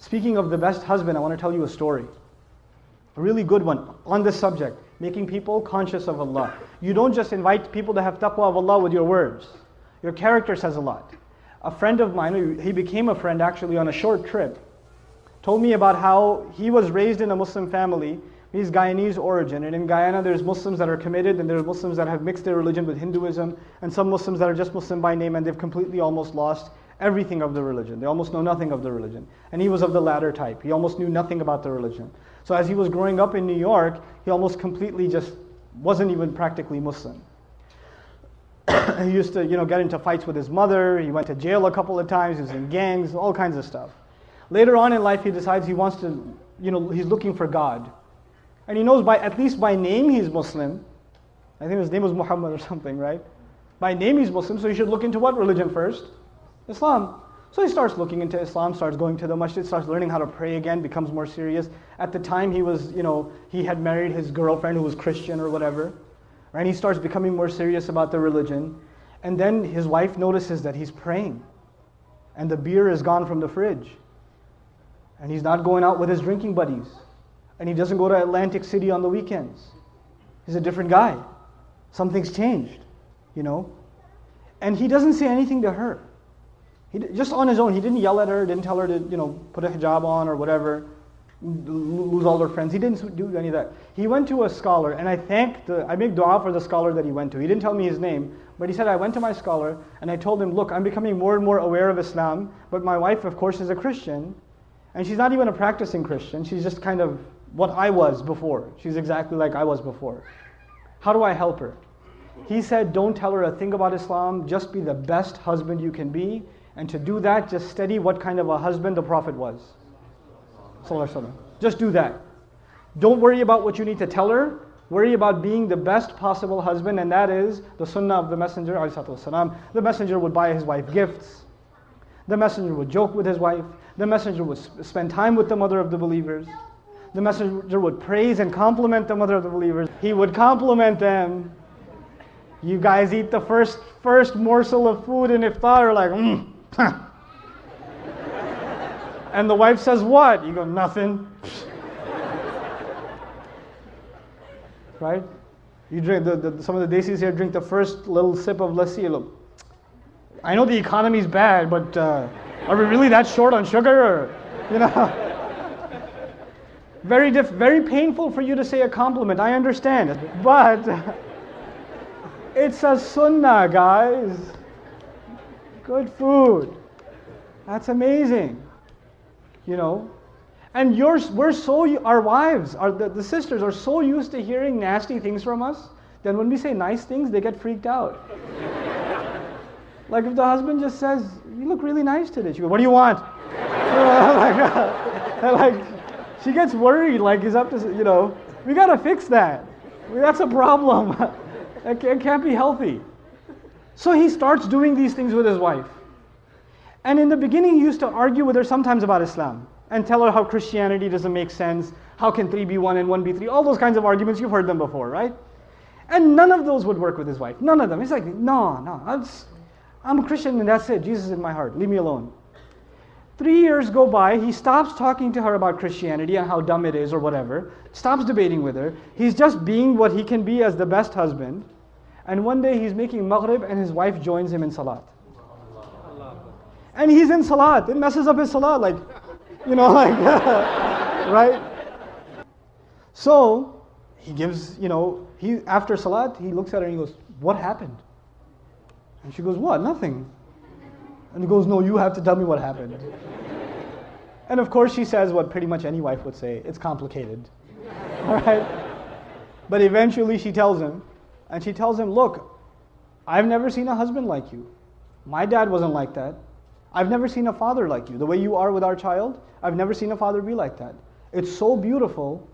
Speaking of the best husband, I want to tell you a story. A really good one on this subject, making people conscious of Allah. You don't just invite people to have taqwa of Allah with your words. Your character says a lot. A friend of mine, he became a friend actually on a short trip, told me about how he was raised in a Muslim family. He's Guyanese origin, and in Guyana there's Muslims that are committed, and there's Muslims that have mixed their religion with Hinduism, and some Muslims that are just Muslim by name, and they've completely almost lost everything of the religion. They almost know nothing of the religion. And he was of the latter type. He almost knew nothing about the religion. So as he was growing up in New York, he almost completely just wasn't even practically Muslim. He used to, get into fights with his mother. He went to jail a couple of times. He was in gangs, all kinds of stuff. Later on in life, he decides he wants to, he's looking for God. And he knows at least by name he's Muslim. I think his name was Muhammad or something, right? By name he's Muslim, so he should look into what religion first? Islam. So he starts looking into Islam, starts going to the masjid, starts learning how to pray again, becomes more serious. At the time he was, he had married his girlfriend who was Christian or whatever. Right? And he starts becoming more serious about the religion. And then his wife notices that he's praying. And the beer is gone from the fridge. And he's not going out with his drinking buddies. And he doesn't go to Atlantic City on the weekends. He's a different guy. Something's changed, And he doesn't say anything to her. Just on his own, he didn't yell at her, didn't tell her to, put a hijab on or whatever, lose all her friends. He didn't do any of that. He went to a scholar, and I make dua for the scholar that he went to. He didn't tell me his name, but he said, I went to my scholar, and I told him, look, I'm becoming more and more aware of Islam, but my wife, of course, is a Christian, and she's not even a practicing Christian. She's just kind of what I was before. She's exactly like I was before. How do I help her? He said, don't tell her a thing about Islam, just be the best husband you can be. And to do that, just study what kind of a husband the Prophet was. Just do that. Don't worry about what you need to tell her. Worry about being the best possible husband, and that is the sunnah of the Messenger. The Messenger would buy his wife gifts. The Messenger would joke with his wife. The Messenger would spend time with the mother of the believers. The Messenger would praise and compliment the mother of the believers. He would compliment them. You guys eat the first morsel of food in iftar, like, And the wife says, what? You go, nothing. Right? You drink, some of the desis here drink the first little sip of lassi. Look, I know the economy's bad, but are we really that short on sugar? Or, very painful for you to say a compliment, I understand. But it's a sunnah, guys. Good food. That's amazing. And our wives, the sisters are so used to hearing nasty things from us that when we say nice things, they get freaked out. Like if the husband just says, you look really nice today. She goes, what do you want? She gets worried, like he's up to, we gotta fix that. That's a problem. It can't be healthy. So he starts doing these things with his wife. And in the beginning, he used to argue with her sometimes about Islam and tell her how Christianity doesn't make sense. How can 3 be 1 and 1 be 3? All those kinds of arguments, you've heard them before, right? And none of those would work with his wife. None of them. He's like, no, I'm a Christian and that's it. Jesus is in my heart. Leave me alone. 3 years go by. He stops talking to her about Christianity and how dumb it is or whatever. Stops debating with her. He's just being what he can be as the best husband. And one day he's making maghrib and his wife joins him in salat. And he's in salat. It messes up his salat, right? So he gives, after salat, he looks at her and he goes, what happened? And she goes, what? Nothing. And he goes, no, you have to tell me what happened. And of course she says what pretty much any wife would say, it's complicated. All right? But eventually she tells him, and she tells him, look, I've never seen a husband like you. My dad wasn't like that. I've never seen a father like you. The way you are with our child, I've never seen a father be like that. It's so beautiful.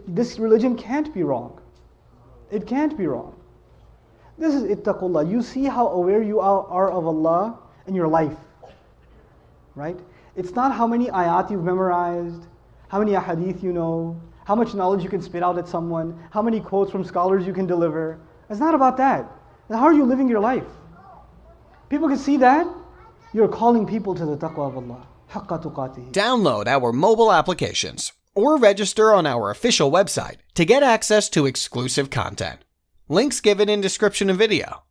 This religion can't be wrong. It can't be wrong. This is ittaqullah. You see how aware you are of Allah in your life, right? It's not how many ayat you've memorized, how many ahadith you know, how much knowledge you can spit out at someone, how many quotes from scholars you can deliver. It's not about that. How are you living your life? People can see that. You're calling people to the taqwa of Allah. حق تقاته. Download our mobile applications or register on our official website to get access to exclusive content. Links given in description of video.